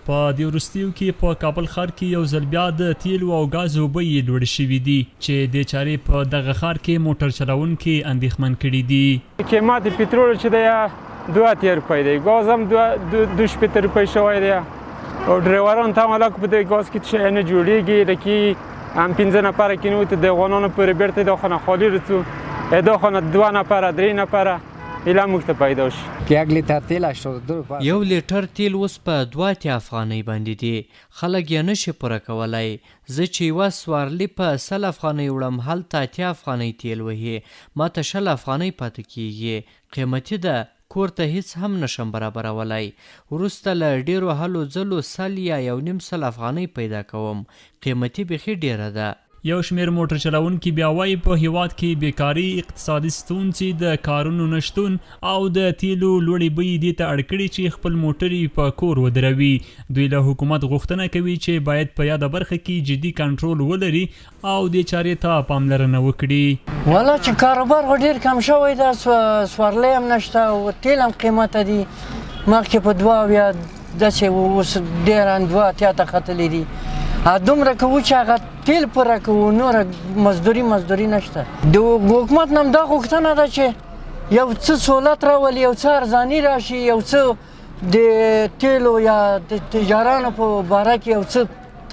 په دې وروستیو کې په کابل ښار کې یو ځل بیا د تیلو او ګازو بیې لوړې شوي دي چې دې چارې په دغه ښار کې موټر چلوونکي اندېښمن کړي دي. قیمت پترول چې دی 2 روپۍ دی، ګاز هم 2 روپۍ شوی دی او ډریورانو ته هم هلکه په دې ګاز کې څه شی نه جوړېږي. لکه هم 15 نفره کې نوتو د افغانانو پورې بیرته دا خانه خالي رسو دا خانه 2 نفره 3 نفره ایلا موږ ته پیدا شي. یو لیټر تیل اوس په 2 افغانۍ باندې دی، خلک یې نشي پوره کولی. زه چې یوه سوارلي په 100 افغانۍ وړم هلته 80 افغانۍ تیل وهي، ما ته 20 افغانۍ پاتې کیږي. قیمتي ده، کور ته هیڅ هم نشم برابرولی. وروسته له ډیرو هلو ځلو 100 یا 1.5 افغانۍ پیدا کوم. قیمتي بیخي ډیره ده. یو شمیر موټر چلوونکي بیا وایي په هیواد کې بیکاري، اقتصادي ستونزې، د کارونو نشتون او د تیلو لوړې بیې دې ته اړ کړي چې خپل موټر یې په کور ودروي. دوی له حکومت غوښتنه کوي چې باید په یاده برخه کې جدي کنټرول ولري او دې چارې ته پاملرنه وکړي. والا چې کاروبار خو ډېر کم شوی ده، سوارلۍ هم نشته او تیل هم قیمته دي. مخکې په 2 یا داسې اوس ډېر 2 ته ختلي دي. دومره کوو چې هغه تیل پوره کوو، نوره مزدوري نشته. د حکومت نه هم دا غوښتنه ده چې یو څه سهولت راولي، یو څه ارزاني راشي، یو څه د تیلو یا د تجارانو په باره کې یو څه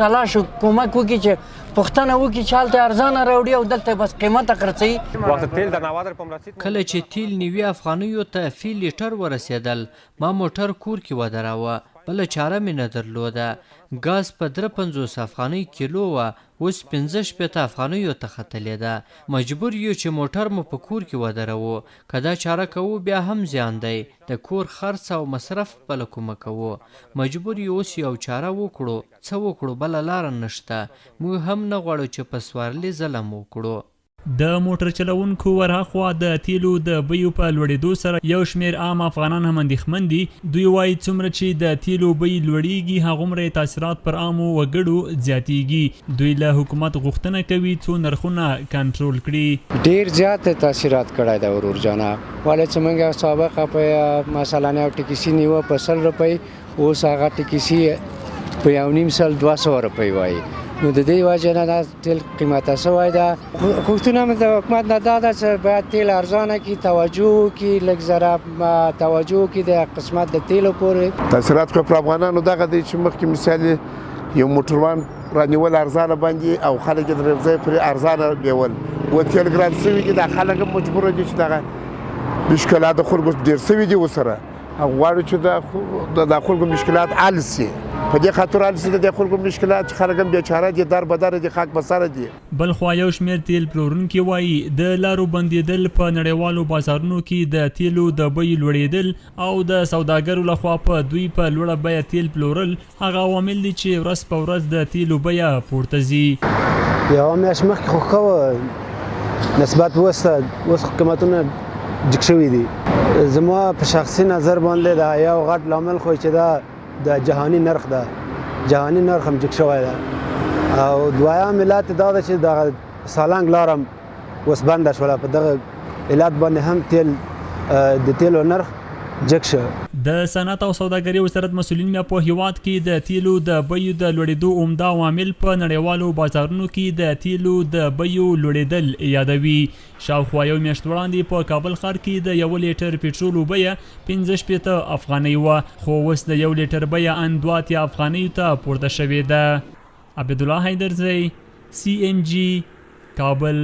تلاش او کومک وکړي چې پوښتنه وکړي چې هلته ارزانه راوړي او دلته بس قیمته خرڅوي. کله چې تیل 90 افغانیو ته فی لیټر ورسېدل، ما موټر کور کې ودراوه، بله چاره مې نه درلوده. ګاز په 53 افغانۍ کیلو وه، اوس 65 افغانیو ته ختلې ده. مجبور یو چې موټر مو په کور کې ودروو. که دا چاره کوو بیا هم زیان دی، د کور خرڅ او مصرف بله کومه کوو. مجبور یو اوس یو چاره وکړو. څه وکړو؟ بله لاره نشته. موږ هم نه غواړو چې په سوارلي ظلم وکړو. د موټر چلوونکو ورهاخوا د تیلو د بیو په لوړېدو سره یو شمیر عام افغانان هم اندېښمن دي. دوی وایي څومره چې د تیلو بیې لوړېږي هغومره تاثیرات پر عامو وګړو زیاتېږي. دوی له حکومت غوښتنه کوي څو نرخونه کنټرول کړي. ډېر زیات تاثیرات کړی ده ورور جانه، ولې چې موږ سابقه په مثلا یو ټکسي نیوه په 100 روپۍ، اوس هغه ټکسي په 1.5 200 روپۍ وایي. نو د دې وجه نه دا تیل قیمته شوی ده. غوښتنه مې د حکومت نه دا ده چې باید تیل ارزانه کړي، توجه وکړي، لږ ذره توجه وکړي د قسمت د تیلو پورې. تاثیرات خو پر افغانانو دغه دی چې مخکې مثال یو موټروان رانیول ارزانه باندې او خلک یې د ځای پورې ارزانه بیول و تیل ګران شوي دي. دا خلک هم مجبوره دي چې دغه مشکلات د خلکو ډېر شوي دي ورسره او غواړو چې د خلکو مشکلات حل شي. په دې خاطر حل شي د خلکو مشکلات چې خلک هم بیچاره دي، در بدر دي، خاک بسره دي. بل خوا یو شمیر تیل پلورونکي وایي د لارو بندېدل، په نړیوالو بازارونو کې د تیلو د بیې لوړېدل او د سوداګرو لخوا په دوی په لوړه بیه تیل پلورل هغه عوامل دي چې ورځ په ورځ د تیلو بیه پورته ځي. یوه میاشت مخکې خو ښه وه نسبت اوس قیمتونه جګ شوي دي. زما په شخصي نظر باندې دا یو غټ لامل خو چې دا د جهاني نرخ ده، جهاني نرخ هم جګ شوی ده. او دویم علت دا ده چې دغه سالنګ لار هم اوس بنده شوله، په دغه علت باندې هم د تیلو نرخ جګ شو. د صنعت او سوداګرۍ وزارت مسؤلین په هیواد کې د تیلو د بیو د لوړېدو عمده عوامل په نړیوالو بازارونو کې د تیلو د بیو لوړېدل یادوي. شاوخوا یو میاشت وړاندې په کابل ښار کې د 1 لیټر پټرولو بیه 65 افغانۍ وه، خو اوس د 1 لیټر بیه ان 2 افغانیو ته پورته شوې ده. عبدالله حیدرزی، CMG، کابل.